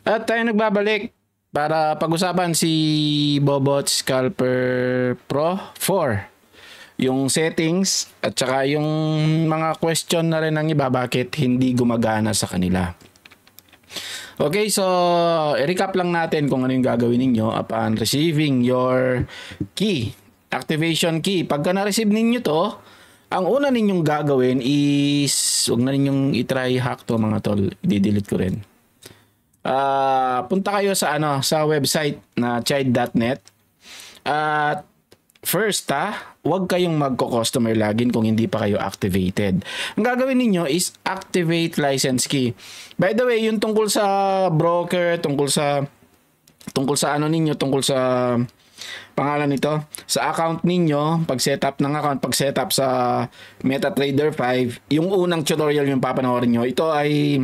At tayo nagbabalik para pag-usapan si Bobot Scalper Pro 4. Yung settings at saka yung mga question na rin ng iba bakit hindi gumagana sa kanila. Okay, so i-recap lang natin kung ano yung gagawin ninyo upon receiving your key, activation key. Pagka na-receive ninyo to, ang una ninyong gagawin is, huwag na ninyong i-try hack to mga tol, i-delete ko rin. Punta kayo sa sa website na chide.net at first huwag kayong magko-customer login kung hindi pa kayo activated. Ang gagawin niyo is activate license key. By the way, yung tungkol sa broker, tungkol sa pangalan nito, sa account ninyo, pag setup ng account, pag setup sa MetaTrader 5, yung unang tutorial yung papanoorin nyo, ito ay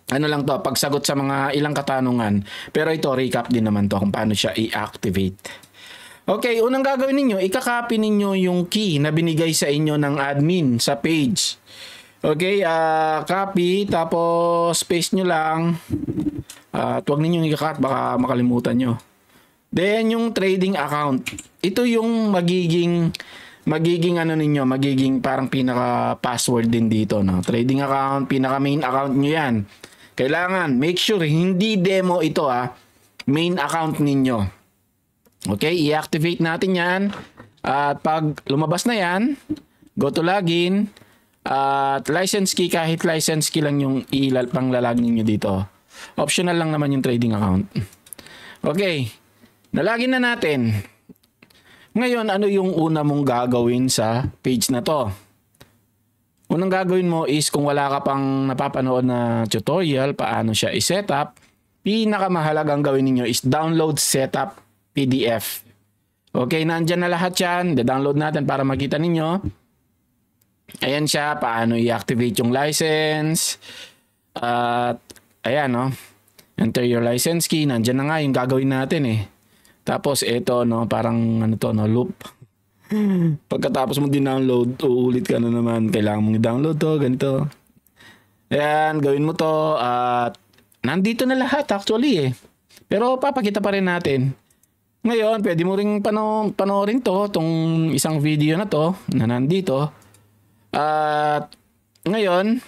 lang to, pagsagot sa mga ilang katanungan. Pero ito, recap din naman to kung paano siya i-activate. Okay, unang gagawin ninyo, ikakopy ninyo yung key na binigay sa inyo ng admin sa page. Okay, copy, tapos paste nyo lang. At huwag ninyong ikakat, baka makalimutan nyo. Then, yung trading account. Ito yung magiging magiging parang pinaka-password din dito. No? Trading account, pinaka-main account nyo yan. Kailangan, make sure, hindi demo ito main account ninyo. Okay, i-activate natin yan. At pag lumabas na yan, go to login. At license key, kahit license key lang yung panglalagin ninyo dito. Optional lang naman yung trading account. Okay, nalagin na natin. Ngayon, ano yung una mong gagawin sa page na to? Unang gagawin mo is kung wala ka pang napapanood na tutorial, paano siya i-setup, pinakamahalagang gawin niyo is download setup PDF. Okay, nandyan na lahat yan. Da-download natin para makita ninyo. Ayan siya, paano i-activate yung license. At ayan, no? Enter your license key. Nandyan na nga yung gagawin natin eh. Tapos ito, no, parang loop. Pagkatapos mo din-download, uulit ka na naman. Kailangan mong i-download to, ganito. Ayan, gawin mo to. At nandito na lahat actually eh. Pero papakita pa rin natin. Ngayon, pwede mo ring panoorin to, tong isang video na to, na nandito. At ngayon,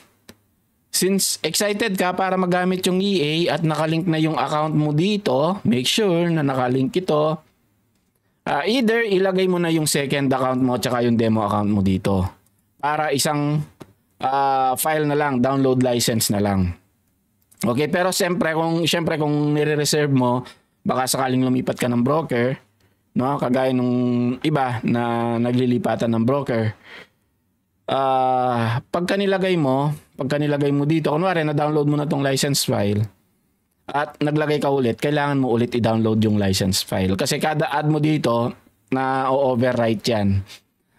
since excited ka para magamit yung EA at nakalink na yung account mo dito, make sure na nakalink ito. Either ilagay mo na yung second account mo tsaka yung demo account mo dito. Para isang file na lang, download license na lang. Okay, pero siyempre kung nire-reserve mo, baka sakaling lumipat ka ng broker, no? Kagaya nung iba na naglilipatan ng broker. Pagka nilagay mo dito, kunwari na-download mo na tong license file at naglagay ka ulit, kailangan mo ulit i-download yung license file kasi kada add mo dito na overwrite yan.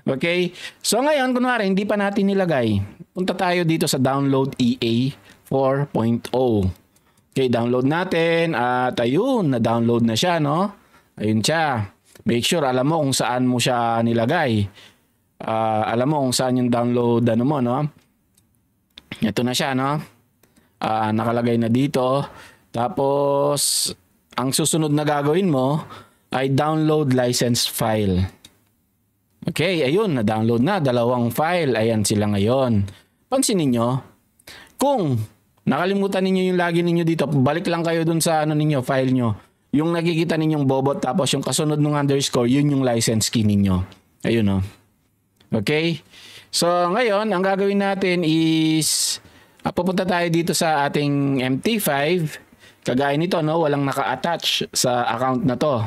Okay? So ngayon, kunwari hindi pa natin nilagay, punta tayo dito sa download EA 4.0. Okay, download natin at ayun, na-download na siya, no? Ayun siya. Make sure alam mo kung saan mo siya nilagay. Alam mo kung saan yung download mo, no? Ito na siya, no? Nakalagay na dito. Tapos, ang susunod na gagawin mo ay download license file. Okay, ayun, na-download na. Dalawang file. Ayan sila ngayon. Pansinin nyo, kung nakalimutan ninyo yung login ninyo dito, balik lang kayo dun sa file nyo. Yung nakikita ninyong bobot tapos yung kasunod ng underscore, yun yung license key ninyo. Ayun, no? Okay? So, ngayon, ang gagawin natin is pupunta tayo dito sa ating MT5. Kagaya nito, no? Walang naka-attach sa account na to.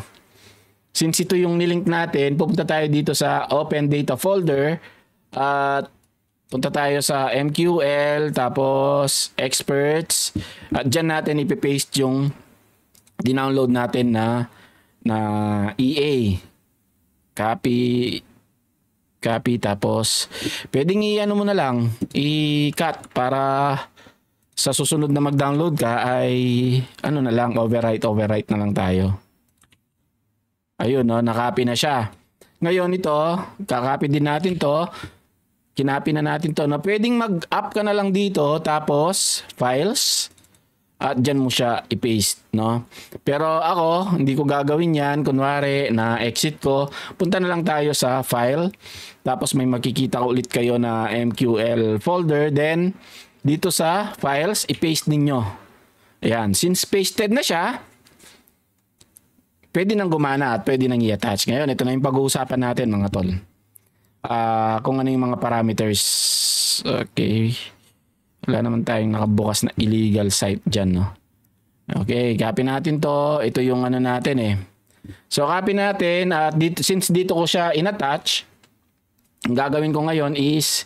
Since ito yung nilink natin, pupunta tayo dito sa Open Data Folder at punta tayo sa MQL, tapos Experts. At dyan natin ipipaste yung dinownload natin na EA. Copy, tapos pwedeng i-ano mo na lang, i-cut para sa susunod na mag-download ka ay overwrite na lang tayo. Ayun, no, nakopy na siya. Ngayon ito, kakopy din natin to. Kinopy na natin to. No, pwedeng mag-up ka na lang dito, tapos files. at dyan mo siya i-paste, no? Pero ako, hindi ko gagawin yan. Kunwari, na exit ko, punta na lang tayo sa file. Tapos may makikita ulit kayo na MQL folder. Then, dito sa files, i-paste ninyo. Ayan. Since pasted na siya, pwede nang gumana at pwede nang i-attach. Ngayon, ito na yung pag-uusapan natin, mga tol. Kung ano yung mga parameters. Okay. Wala naman tayong nakabukas na illegal site dyan, no? Okay, copy natin to. Ito yung ano natin eh. So, copy natin. At since dito ko siya in-attach, ang gagawin ko ngayon is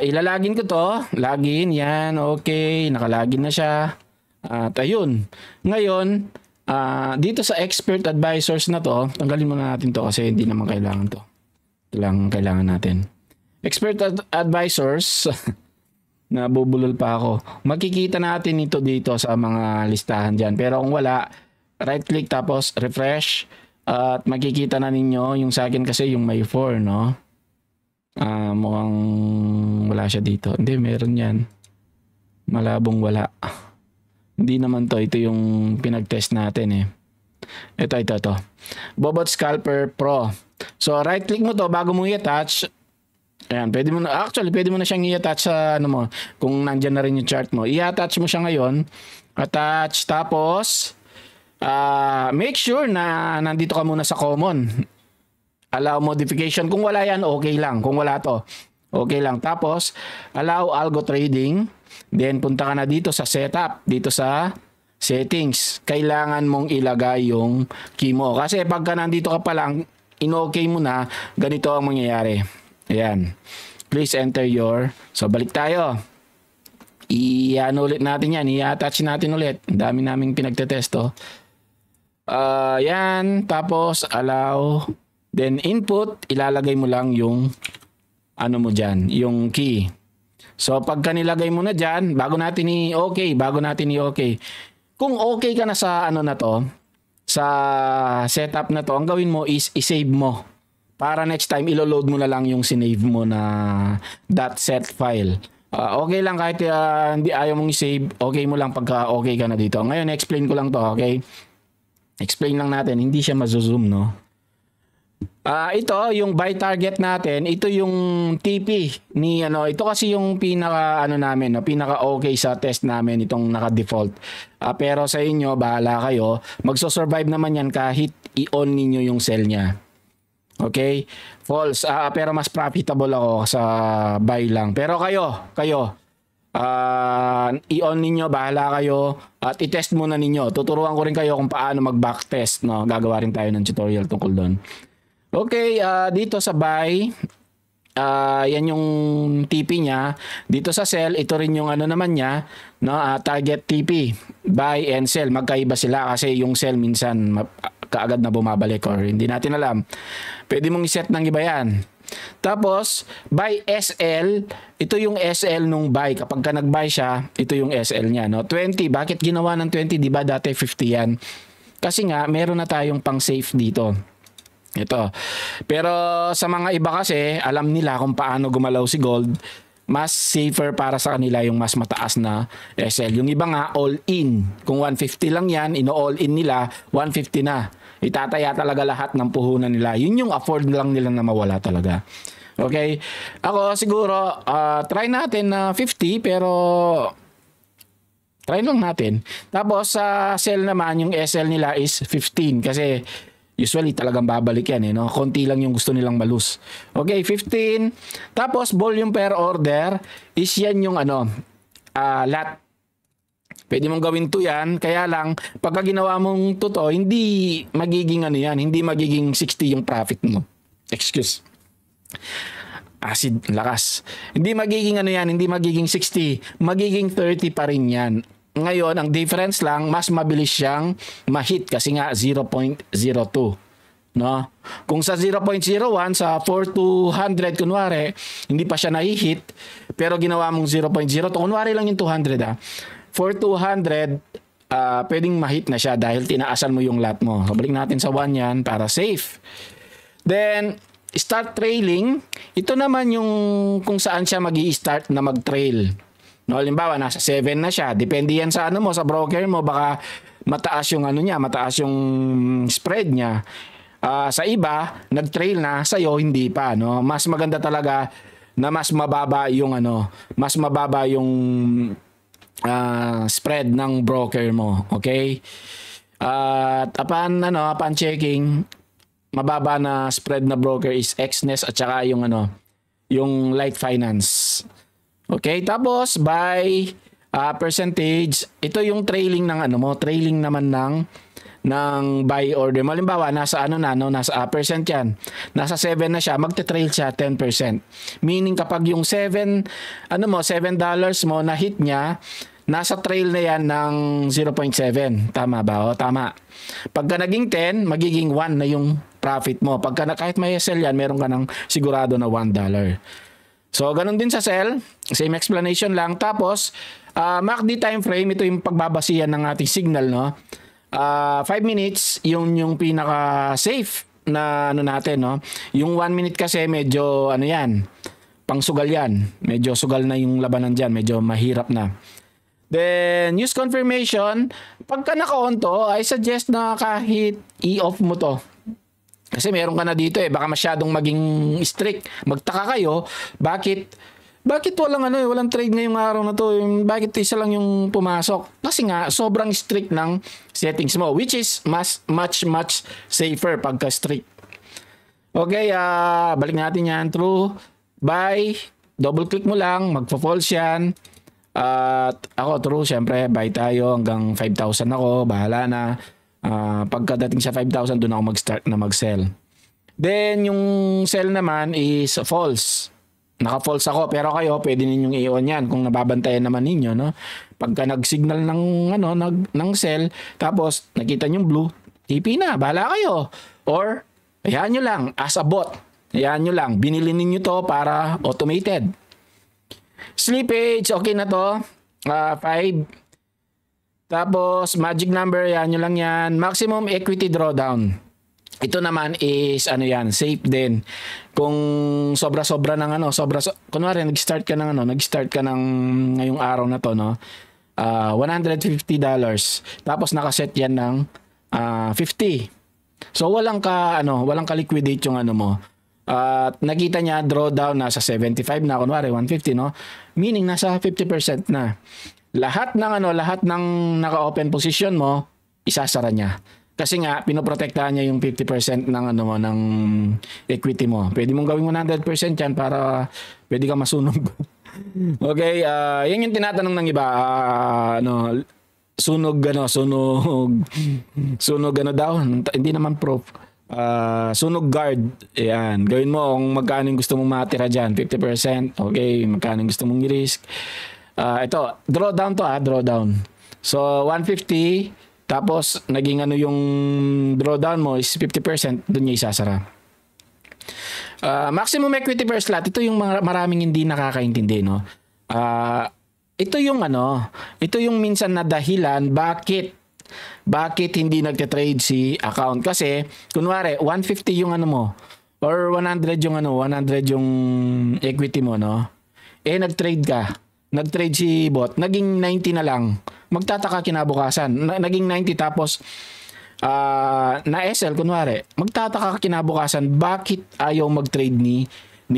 ilalagin ko to. Login, yan. Okay, nakalagin na siya. At ayun. Ngayon, dito sa expert advisors na to, tanggalin muna natin to kasi hindi naman kailangan to. Ito lang kailangan natin. Expert advisors, nabubulol pa ako. Makikita natin ito dito sa mga listahan dyan. Pero kung wala, right click tapos refresh. At makikita na ninyo, yung sa akin kasi yung may 4, no? Mukhang wala siya dito. Hindi, meron yan. Malabong wala. Hindi naman to. Ito yung pinag-test natin eh. Ito. Bobot Scalper Pro. So, right click mo to bago mo i-attach. Ayan, pwede mo na siyang i-attach sa ano mo. Kung nandyan na rin yung chart mo. I-attach mo siya ngayon. Attach. Tapos, make sure na nandito ka muna sa common. Allow modification. Kung wala yan, okay lang. Kung wala to, okay lang. Tapos, allow algo trading. Then, punta ka na dito sa setup. Dito sa settings. Kailangan mong ilagay yung key mo. Kasi pagka nandito ka pa lang, in-okay mo na, ganito ang mangyayari. Ayan. Please enter your... So, balik tayo. I-ano ulit natin yan. I-attach natin ulit. Ang dami naming pinagtetesto. Yan. Tapos, allow. Then, input. Ilalagay mo lang yung ano mo dyan. Yung key. So, pagka nilagay mo na dyan, bago natin i-okay. Kung okay ka na sa ano na to, sa setup na to, ang gawin mo is i-save mo. Para next time, ilo-load mo na lang yung sinave mo na .set file. Okay lang kahit hindi ayaw mong i-save, okay mo lang pagka okay ka na dito. Ngayon, explain ko lang to, okay? Explain lang natin, hindi siya mazo-zoom, no? Ito, yung buy target natin, ito yung TP ni ano, ito kasi yung pinaka ano namin, no? Pinaka okay sa test namin, itong naka-default. Pero sa inyo, bahala kayo. Magso-survive naman yan kahit i-on ninyo yung sell niya. Okay? False. Pero mas profitable ako sa buy lang. Pero kayo, i-on ninyo, bahala kayo at i-test muna ninyo. Tuturuan ko rin kayo kung paano mag-backtest, no? Gagawa rin tayo ng tutorial tungkol doon. Okay, dito sa buy, yan yung TP niya. Dito sa sell, ito rin yung ano naman niya, no? Target TP, buy and sell. Magkaiba sila kasi yung sell minsan kaagad na bumabalik or hindi natin alam. Pwede mong iset ng iba yan. Tapos, buy SL, ito yung SL nung buy. Kapag ka nag-buy siya, ito yung SL niya. No? 20, bakit ginawa ng 20? Diba dati 50 yan? Kasi nga, meron na tayong pang safe dito. Ito. Pero sa mga iba kasi, alam nila kung paano gumalaw si gold. Mas safer para sa kanila yung mas mataas na SL. Yung iba nga, all-in. Kung 150 lang yan, ino-all-in nila, 150 na. Itataya talaga lahat ng puhunan nila. Yun yung afford lang nila na mawala talaga. Okay? Ako siguro, try natin na 50 pero try lang natin. Tapos sa sell naman, yung SL nila is 15 kasi usually talagang babalik yan. No? Konti lang yung gusto nilang malus. Okay, 15. Tapos volume per order is yan yung ano, lot. Pwede mong gawin to yan. Kaya lang, pagka ginawa mong to, hindi magiging ano yan. Hindi magiging 60 yung profit mo. Excuse. Acid, lakas. Hindi magiging ano yan. Hindi magiging 60. Magiging 30 pa rin yan. Ngayon, ang difference lang, mas mabilis siyang ma-hit kasi nga 0.02. No? Kung sa 0.01, sa 4 to 100, kunwari, hindi pa siya na-hit, pero ginawa mong 0.02, kunwari lang yung 200 For 200, pwedeng ma-hit na siya dahil tinaasan mo yung lot mo. So, balik natin sa 1 yan para safe. Then, start trailing. Ito naman yung kung saan siya mag-i-start na mag-trail. No, halimbawa nasa 7 na siya. Depende yan sa ano mo, sa broker mo, baka mataas yung ano niya, mataas yung spread niya. Sa iba, nag-trail na, sa'yo hindi pa, no. Mas maganda talaga na mas mababa yung ano, mas mababa yung spread ng broker mo, okay? At upon checking, mababa na spread na broker is Exness at saka yung ano, yung Light Finance. Okay, tapos by percentage, ito yung trailing ng ano mo, trailing naman ng buy order. Halimbawa, nasa ano na, no, nasa percent yan. Nasa 7 na siya, magte-trail siya 10%. Meaning kapag yung $7 mo na hit niya, nasa trail na yan ng 0.7. Tama ba? O, tama. Pagka naging 10, magiging 1 na yung profit mo. Pagka kahit may sell yan, meron ka ng sigurado na $1. So, ganun din sa sell. Same explanation lang. Tapos, MACD time frame, ito yung pagbabasihan ng ating signal, no? 5 minutes, yung pinaka-safe na ano natin, no? Yung 1 minute kasi medyo, ano yan, pangsugal yan. Medyo sugal na yung labanan dyan. Medyo mahirap na. Then, use confirmation. Pagka naka-on to, I suggest na kahit i-off mo to. Kasi meron ka na dito baka masyadong maging strict. Magtaka kayo, bakit walang trade ngayong araw na to? Bakit isa lang yung pumasok? Kasi nga, sobrang strict ng settings mo, which is much safer pagka strict. Okay, balik natin yan. True, buy, double click mo lang, magpo-false yan. At ako, true, syempre, buy tayo hanggang 5,000 ako, bahala na. Pagkadating sa 5,000, doon ako mag-start na mag-sell. Then, yung sell naman is false. Naka-false ako, pero kayo, pwede ninyong i-on yan kung nababantayan naman ninyo, no? Pagka nag-signal ng sell, tapos nakita nyo blue, TP na, bahala kayo. Or, hayaan nyo lang, as a bot. Hayaan nyo lang, binili ninyo to para automated. Slippage, okay na to. 5. Tapos, magic number, yan nyo lang yan. Maximum equity drawdown. Ito naman is, safe din. Kung sobra-sobra ng kunwari, nag-start ka ng ngayong araw na to, no? $150. Tapos, nakaset yan ng 50. So, walang ka-liquidate yung mo. At nakita niya, drawdown, nasa 75 na, kunwari, 150, no? Meaning, nasa 50% na. Lahat ng naka-open position mo, isasara niya. Kasi nga, pinoprotektahan niya yung 50% ng equity mo. Pwede mong gawing 100% yan para pwede ka masunog. Okay, yan yung tinatanong ng iba. Sunog daw. Hindi naman proof. Sunog guard. Ayan. Gawin mo kung magkano yung gusto mong matira dyan. 50%. Okay, magkano yung gusto mong i-risk. Ito, drawdown to drawdown. So, 150, tapos naging yung drawdown mo is 50%, doon niya isasara. Maximum equity per slot, ito yung maraming hindi nakakaintindi, no? Ito yung minsan na dahilan bakit hindi nagte-trade si account. Kasi, kunwari, 150 yung mo, or 100 yung equity mo, no? Nag-trade ka. Nag-trade si bot, naging 90 na lang. Magtataka kinabukasan. Naging 90 tapos na SL kunwari. Magtataka kinabukasan bakit ayaw mag-trade ni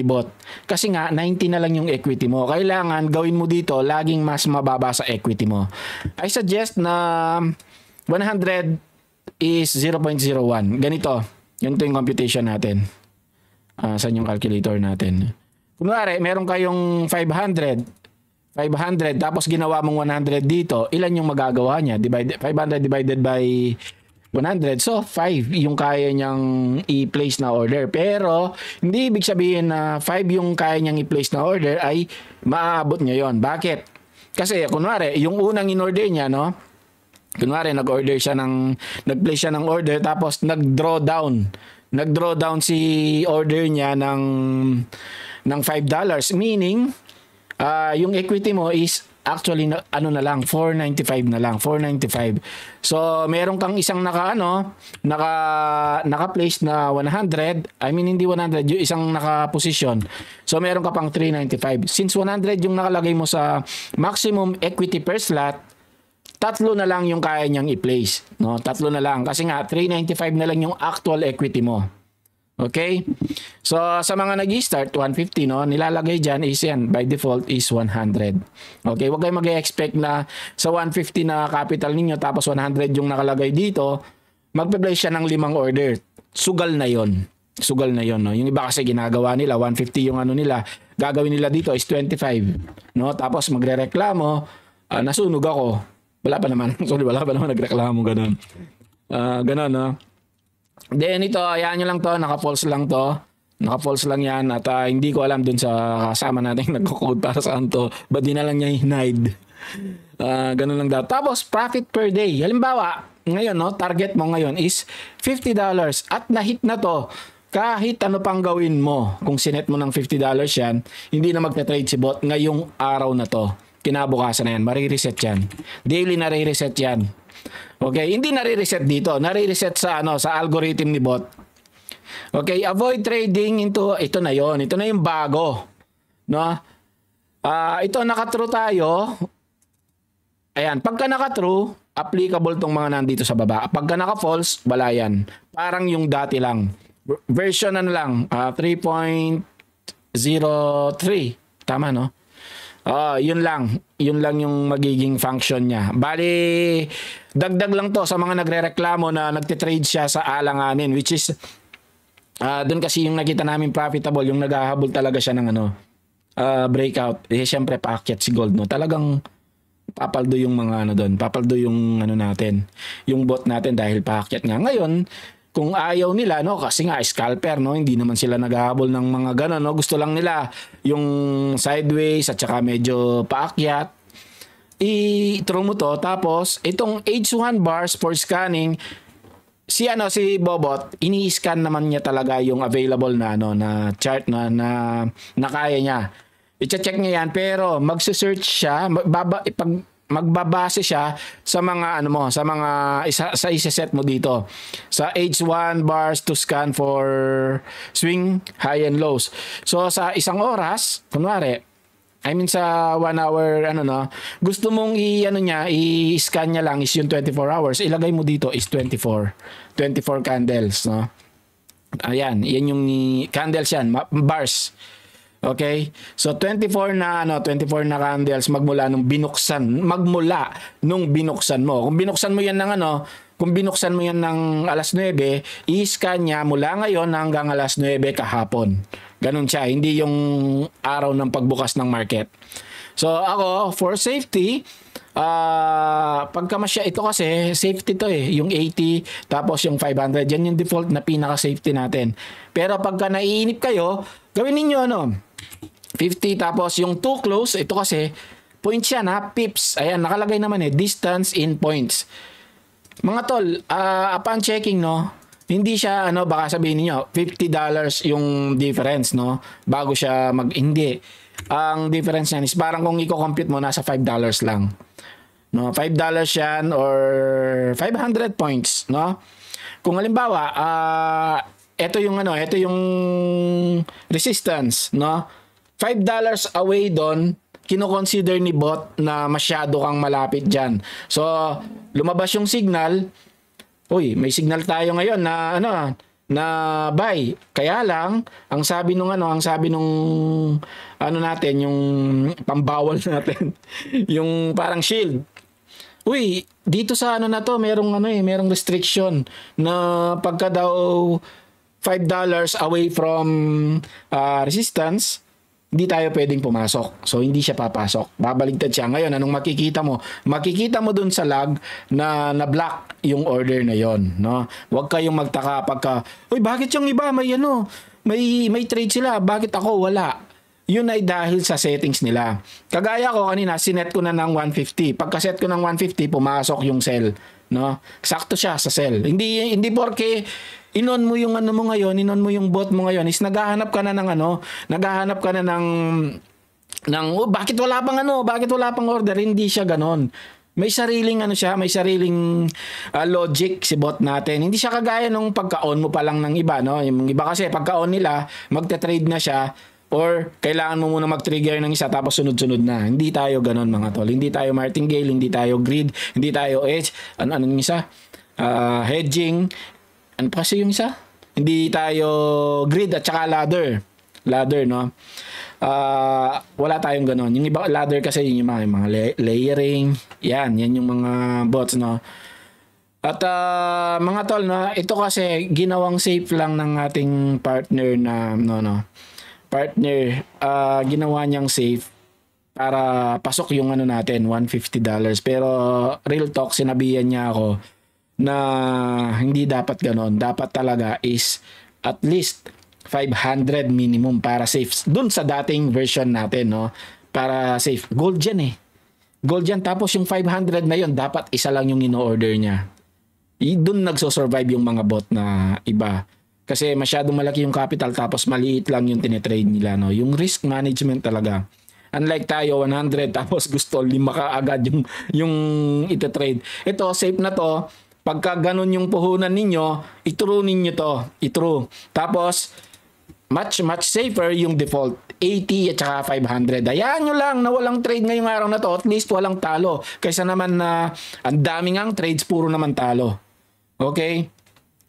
bot. Kasi nga 90 na lang yung equity mo. Kailangan gawin mo dito laging mas mababa sa equity mo. I suggest na 100 is 0.01. Ganito yung computation natin. Saan yung calculator natin? Kunwari, meron kayong 500 tapos ginawa mong 100 dito, ilan yung magagawa niya? 500 divided by 100. So, 5 yung kaya niyang i-place na order. Pero, hindi ibig sabihin na 5 yung kaya niyang i-place na order ay maaabot niya yon. Bakit? Kasi, kunwari, yung unang in-order niya, no? Kunwari, nag-place siya ng order tapos nag-draw down si order niya ng $5. Meaning, yung equity mo is actually na lang 495 na lang, 495. So meron kang isang naka-place na 100, I mean hindi 100, yung isang naka-position. So meron ka pang 395. Since 100 yung nakalagay mo sa maximum equity per slot, tatlo na lang yung kaya niyang i-place, no? Tatlo na lang kasi nga 395 na lang yung actual equity mo. Okay? So, sa mga nag-start, 150, no? Nilalagay dyan is yan, by default is 100. Okay? Huwag kayo mag-expect na sa 150 na capital ninyo, tapos 100 yung nakalagay dito, magpe-place siya ng 5 order. Sugal na yon. Sugal na yon, no? Yung iba kasi ginagawa nila, 150 yung ano nila, gagawin nila dito is 25. No? Tapos magre-reklamo, nasunog ako. Wala pa naman. Sorry, wala pa naman nagreklamo, ganun. Ganun, no? Then ito, ayan nyo lang to, naka-false lang to. Naka-false lang yan at hindi ko alam dun sa kasama natin nagko-code para saan to. Ba't di na lang niya hinide? Ganun lang daw. Tapos, profit per day. Halimbawa, ngayon, no, target mo ngayon is $50 at na-hit na to. Kahit ano pang gawin mo, kung sinet mo ng $50 yan, hindi na magte-trade si bot ngayong araw na to. Kinabukasan na yan, marireset yan. Daily na re-reset yan. Okay, hindi nare-reset dito, nare-reset sa sa algorithm ni bot. Okay, avoid trading into ito na 'yon. Ito na yung bago, no? Ito naka-true tayo. Ayan, pagka naka-true, applicable tong mga nandito sa baba. Pagka naka-false, wala yan. Parang yung dati lang. Version lang, 3.03. Tama, no? Yun lang. Yun lang yung magiging function niya. Bali, dagdag lang to sa mga nagrereklamo na nagtitrade siya sa alanganin, which is doon kasi yung nakita namin profitable, yung naghahabol talaga siya ng breakout. Siyempre paakyat si gold, no. Talagang papaldo yung mga doon. Papaldo yung natin. Yung bot natin dahil paakyat nga. Ngayon, kung ayaw nila, no, kasi nga scalper, no, hindi naman sila naghahabol ng mga gano'n, no, gusto lang nila yung sideways at saka medyo paakyat, i-throw mo to. Tapos itong H1 bars for scanning, si Bobot, ini-scan naman niya talaga yung available na na chart na kaya niya. I-check niya yan, pero magse-search siya, magbabase siya sa mga sa isa-set mo dito sa H1 bars to scan for swing high and lows. So sa isang oras, kunwari, I mean sa 1 hour gusto mong i-scan niya lang is yung 24 hours, ilagay mo dito is 24 candles, no? Ayan, yan yung candles yan, bars. Okay? So 24 na candles magmula nung binuksan mo. Kung binuksan mo yan ng alas 9, i-scan niya mula ngayon hanggang alas 9 kahapon. Ganun siya, hindi yung araw ng pagbukas ng market. So ako, for safety, pagkamasya ito kasi safety to yung 80 tapos yung 500, yan yung default na pinaka safety natin. Pero pagka naiinip kayo, gawin niyo 50 tapos yung too close, ito kasi points yan, pips. Ayan, nakalagay naman distance in points. Mga tol, upon checking, no, hindi siya baka sabihin niyo $50 yung difference, no, bago siya hindi. Ang difference niyan is parang kung i-compute mo nasa $5 lang. No, $5 yan or 500 points, no? Kung halimbawa, ito yung resistance, no? $5 away doon, kino-consider ni bot na masyado kang malapit diyan. So, lumabas yung signal. Uy, may signal tayo ngayon na na buy. Kaya lang, ang sabi nung natin, yung pambawal natin, yung parang shield. Uy, dito sa na to, merong restriction na pagka daw $5 away from resistance, hindi tayo pwedeng pumasok. So, hindi siya papasok. Babaligtad siya. Ngayon, anong makikita mo? Makikita mo dun sa log na na-block yung order na yon, no? Huwag kayong magtaka pagka, uy, bakit yung iba may trade sila? Bakit ako wala? Yun ay dahil sa settings nila. Kagaya ko kanina, sinet ko na ng 150. Pagka-set ko ng 150, pumasok yung sell, no? Sakto siya sa sell. Hindi porke inon mo yung inon mo yung bot mo ngayon is naghahanap ka na ng bakit wala pang bakit wala pang order? Hindi siya ganon. May sariling may sariling logic si bot natin. Hindi siya kagaya nung pagka-on mo pa lang ng iba, no? Yung iba kasi pagka-on nila, magte-trade na siya or kailangan mo muna mag-trigger ng isa tapos sunod-sunod na. Hindi tayo ganon mga tol. Hindi tayo martingale, hindi tayo grid, hindi tayo edge. Ano yung isa? Hedging. Ano pa kasi yung isa? Hindi tayo grid at saka ladder. Ladder, no? Wala tayong ganon. Yung iba ladder kasi yung mga layering. Yan yung mga bots, no. At mga tol, no, ito kasi ginawang safe lang ng ating partner na partner, ginawa niyang safe para pasok yung natin, $150. Pero real talk, sinabihan niya ako na hindi dapat ganon. Dapat talaga is at least 500 minimum para safe. Dun sa dating version natin, no? Para safe. Gold yan eh. Gold yan. Tapos yung 500 na yun, dapat isa lang yung in-order niya. Dun nagso-survive yung mga bot na iba. Kasi masyadong malaki yung capital tapos maliit lang yung tinitrade nila, no? Yung risk management talaga. Unlike tayo, 100 tapos gusto 5 ka agad yung ititrade. Ito, safe na to. Pagka ganun yung puhunan ninyo, i-true ninyo to. I-true. Tapos, much safer yung default 80 at saka 500. Ayan nyo lang na walang trade ngayong araw na to, at least walang talo kaysa naman na ang daming ang trades puro naman talo. Okay,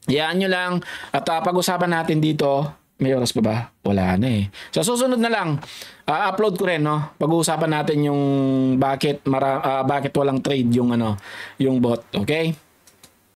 ayan nyo lang at pag-usapan natin dito. May oras pa ba? Wala na eh. Sa susunod na lang upload ko rin, no? Pag-uusapan natin yung bakit walang trade yung yung bot. Okay.